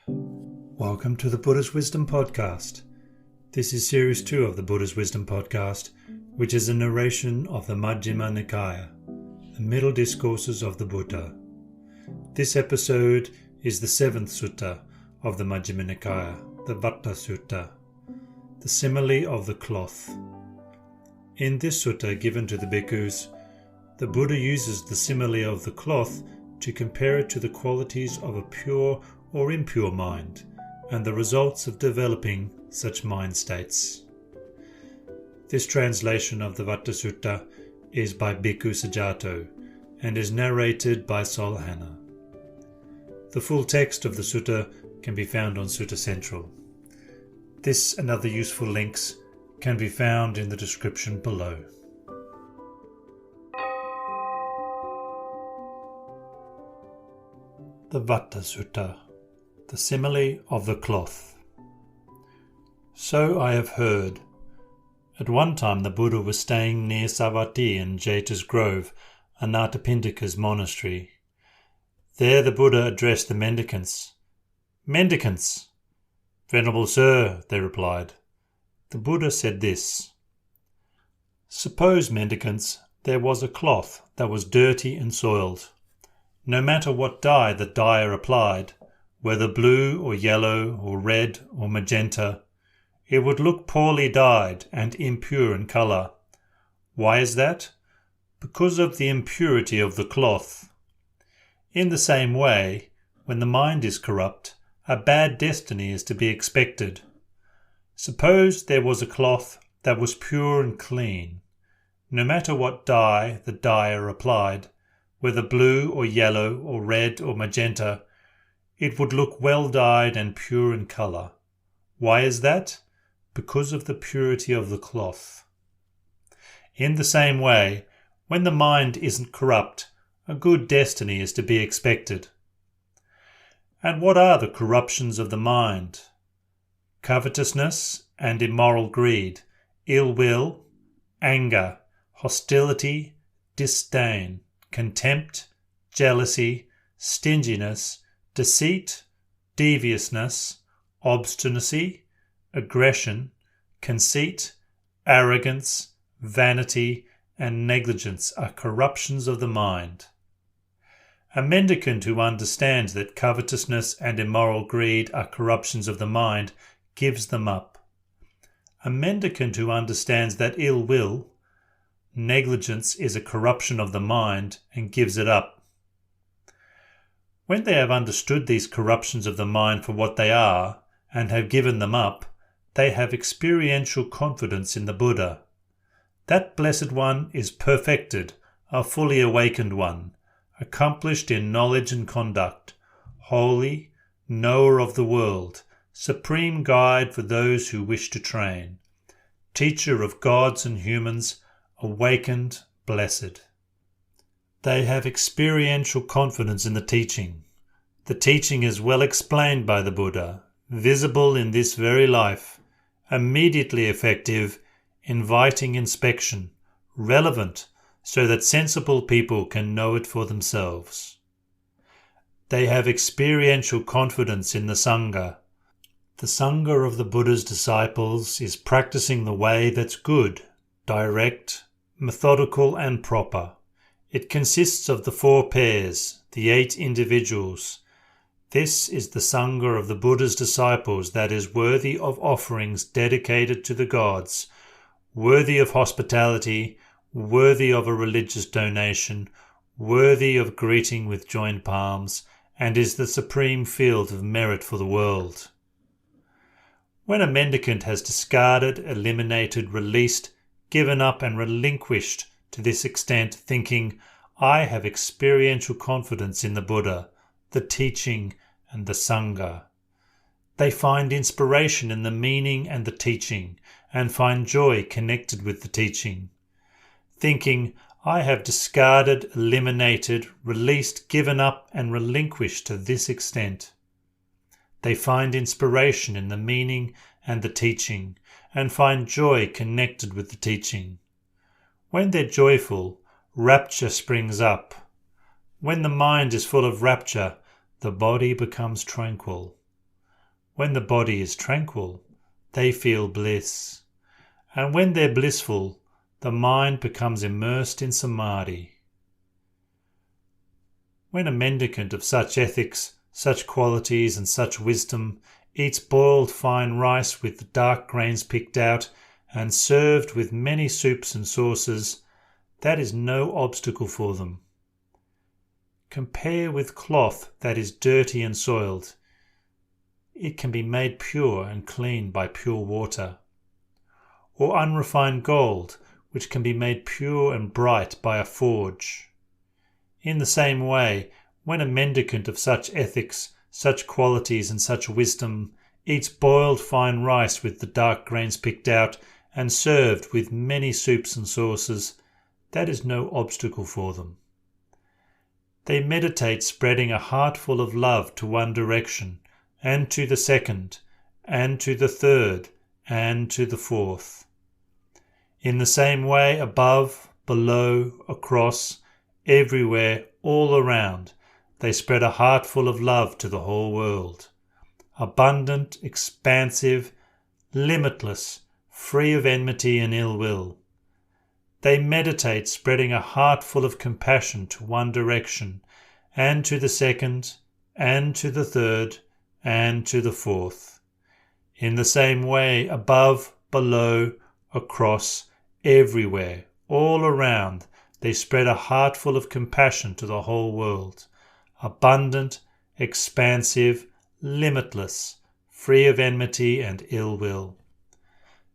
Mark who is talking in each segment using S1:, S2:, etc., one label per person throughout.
S1: Welcome to the Buddha's Wisdom Podcast. This is Series 2 of the Buddha's Wisdom Podcast, which is a narration of the Majjhima Nikaya, the Middle Discourses of the Buddha. This episode is the 7th Sutta of the Majjhima Nikaya, the Vattha Sutta, the Simile of the Cloth. In this sutta given to the bhikkhus, the Buddha uses the simile of the cloth to compare it to the qualities of a pure or impure mind, and the results of developing such mind states. This translation of the Vattha Sutta is by Bhikkhu Sajato and is narrated by Sol Hanna. The full text of the sutta can be found on Sutta Central. This and other useful links can be found in the description below. The Vattha Sutta, the Simile of the Cloth. So I have heard. At one time the Buddha was staying near Savatthi in Jeta's Grove, Anathapindika's monastery. There the Buddha addressed the mendicants. "Mendicants!" "Venerable Sir," they replied. The Buddha said this: "Suppose, mendicants, there was a cloth that was dirty and soiled. No matter what dye the dyer applied, whether blue or yellow or red or magenta, it would look poorly dyed and impure in colour. Why is that? Because of the impurity of the cloth. In the same way, when the mind is corrupt, a bad destiny is to be expected. Suppose there was a cloth that was pure and clean. No matter what dye the dyer applied, whether blue or yellow or red or magenta, it would look well dyed and pure in colour. Why is that? Because of the purity of the cloth. In the same way, when the mind isn't corrupt, a good destiny is to be expected. And what are the corruptions of the mind? Covetousness and immoral greed, ill will, anger, hostility, disdain, contempt, jealousy, stinginess, deceit, deviousness, obstinacy, aggression, conceit, arrogance, vanity, and negligence are corruptions of the mind. A mendicant who understands that covetousness and immoral greed are corruptions of the mind gives them up. A mendicant who understands that ill will, negligence is a corruption of the mind and gives it up. When they have understood these corruptions of the mind for what they are and have given them up, they have experiential confidence in the Buddha. That blessed one is perfected, a fully awakened one, accomplished in knowledge and conduct, holy, knower of the world, supreme guide for those who wish to train, teacher of gods and humans, awakened, blessed. They have experiential confidence in the teaching. The teaching is well explained by the Buddha, visible in this very life, immediately effective, inviting inspection, relevant, so that sensible people can know it for themselves. They have experiential confidence in the Sangha. The Sangha of the Buddha's disciples is practicing the way that's good, direct, methodical and proper. It consists of the 4 pairs, the 8 individuals. This is the Sangha of the Buddha's disciples that is worthy of offerings dedicated to the gods, worthy of hospitality, worthy of a religious donation, worthy of greeting with joined palms, and is the supreme field of merit for the world. When a mendicant has discarded, eliminated, released, given up and relinquished to this extent, thinking, "I have experiential confidence in the Buddha, the teaching and the Sangha," they find inspiration in the meaning and the teaching, and find joy connected with the teaching. Thinking, "I have discarded, eliminated, released, given up and relinquished to this extent," they find inspiration in the meaning and the teaching, and find joy connected with the teaching. When they're joyful, rapture springs up. When the mind is full of rapture, the body becomes tranquil. When the body is tranquil, they feel bliss. And when they're blissful, the mind becomes immersed in samadhi. When a mendicant of such ethics, such qualities and such wisdom eats boiled fine rice with the dark grains picked out and served with many soups and sauces, that is no obstacle for them. Compare with cloth that is dirty and soiled. It can be made pure and clean by pure water. Or unrefined gold, which can be made pure and bright by a forge. In the same way, when a mendicant of such ethics, such qualities and such wisdom eats boiled fine rice with the dark grains picked out and served with many soups and sauces, that is no obstacle for them. They meditate spreading a heart full of love to one direction, and to the second, and to the third, and to the fourth. In the same way, above, below, across, everywhere, all around, they spread a heart full of love to the whole world. Abundant, expansive, limitless, free of enmity and ill will. They meditate spreading a heart full of compassion to one direction, and to the second, and to the third, and to the fourth. In the same way, above, below, across, everywhere, all around, they spread a heart full of compassion to the whole world. Abundant, expansive, limitless, free of enmity and ill will.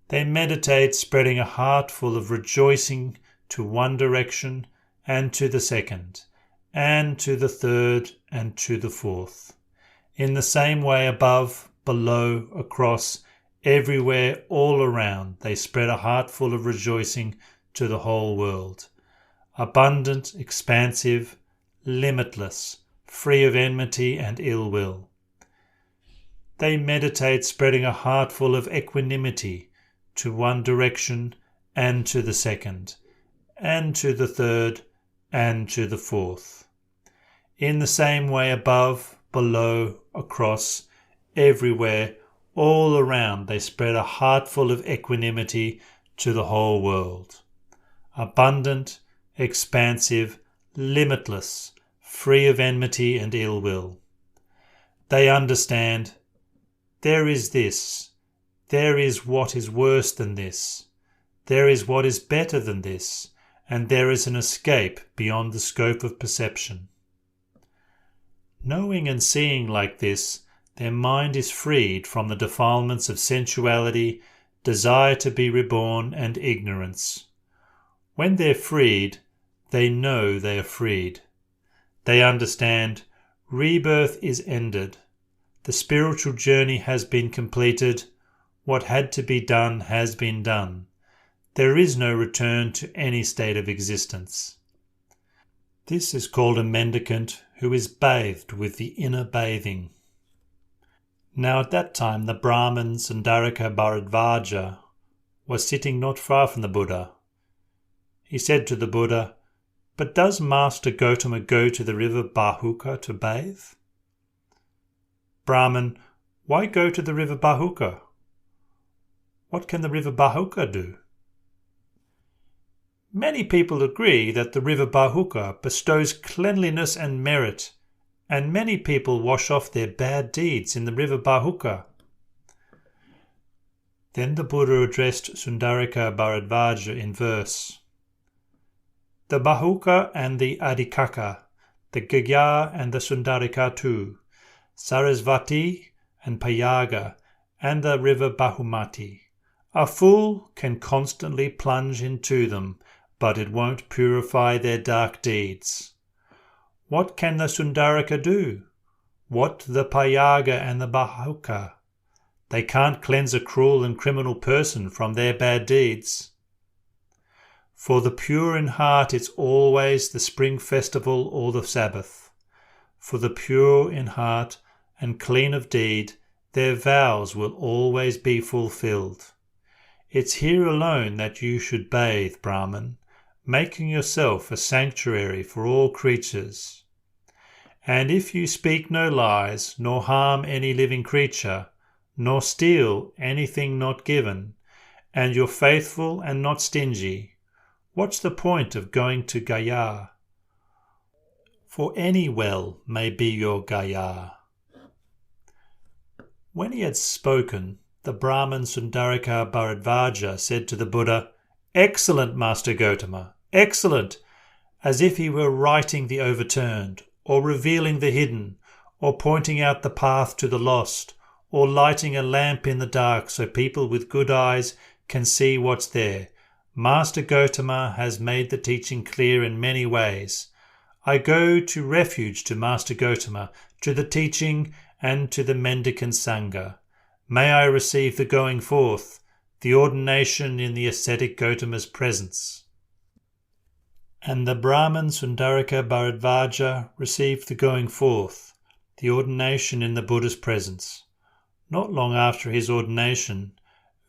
S1: They meditate spreading a heart full of rejoicing to one direction, and to the second, and to the third, and to the fourth. In the same way, above, below, across, everywhere, all around, they spread a heart full of rejoicing to the whole world. Abundant, expansive, limitless, free of enmity and ill will. They meditate spreading a heart full of equanimity to one direction, and to the second, and to the third, and to the fourth. In the same way, above, below, across, everywhere, all around, they spread a heart full of equanimity to the whole world. Abundant, expansive, limitless, free of enmity and ill will. They understand, there is this, there is what is worse than this, there is what is better than this, and there is an escape beyond the scope of perception. Knowing and seeing like this, their mind is freed from the defilements of sensuality, desire to be reborn, and ignorance. When they're freed, they know they are freed. They understand rebirth is ended. The spiritual journey has been completed. What had to be done has been done. There is no return to any state of existence. This is called a mendicant who is bathed with the inner bathing. Now at that time the Brahmin Sundarika Bharadvaja was sitting not far from the Buddha. He said to the Buddha, "But does Master Gautama go to the river Bahuka to bathe?" Brahmin, "Why go to the river Bahuka? What can the river Bahuka do?" Many people agree that the river Bahuka bestows cleanliness and merit, and many people wash off their bad deeds in the river Bahuka. Then the Buddha addressed Sundarika Bharadvaja in verse. The Bahuka and the Adhikaka, the Gaya and the Sundarika too, Sarasvati and Payaga, and the river Bahumati. A fool can constantly plunge into them, but it won't purify their dark deeds. What can the Sundarika do? What the Payaga and the Bahuka? They can't cleanse a cruel and criminal person from their bad deeds. For the pure in heart it's always the spring festival or the Sabbath. For the pure in heart and clean of deed, their vows will always be fulfilled. It's here alone that you should bathe, Brahman, making yourself a sanctuary for all creatures. And if you speak no lies, nor harm any living creature, nor steal anything not given, and you're faithful and not stingy, what's the point of going to Gaya? For any well may be your Gaya. When he had spoken, the Brahmin Sundarika Bharadvaja said to the Buddha, "Excellent, Master Gotama, excellent," as if he were righting the overturned, or revealing the hidden, or pointing out the path to the lost, or lighting a lamp in the dark so people with good eyes can see what's there. Master Gotama has made the teaching clear in many ways. I go to refuge to Master Gotama, to the teaching and to the mendicant Sangha. May I receive the going forth, the ordination in the ascetic Gotama's presence. And the Brahmin Sundarika Bharadvaja received the going forth, the ordination in the Buddha's presence. Not long after his ordination,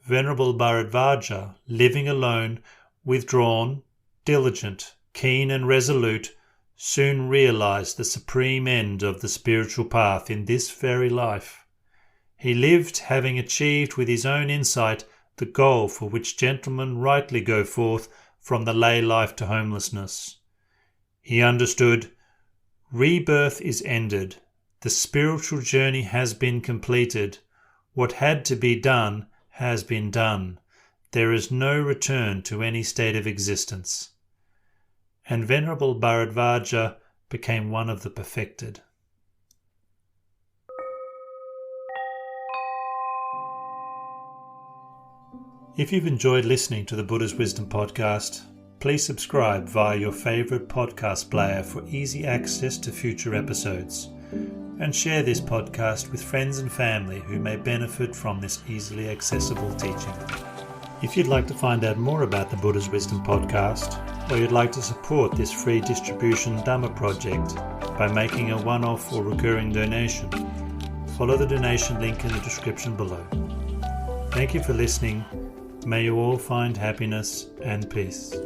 S1: Venerable Bharadvaja, living alone, withdrawn, diligent, keen and resolute, soon realized the supreme end of the spiritual path in this very life. He lived having achieved with his own insight the goal for which gentlemen rightly go forth from the lay life to homelessness. He understood, rebirth is ended, the spiritual journey has been completed, what had to be done has been done, there is no return to any state of existence. And Venerable Bharadvaja became one of the perfected. If you've enjoyed listening to the Buddha's Wisdom podcast, please subscribe via your favourite podcast player for easy access to future episodes, and share this podcast with friends and family who may benefit from this easily accessible teaching. If you'd like to find out more about the Buddha's Wisdom podcast, or you'd like to support this free distribution Dhamma project by making a one-off or recurring donation, follow the donation link in the description below. Thank you for listening. May you all find happiness and peace.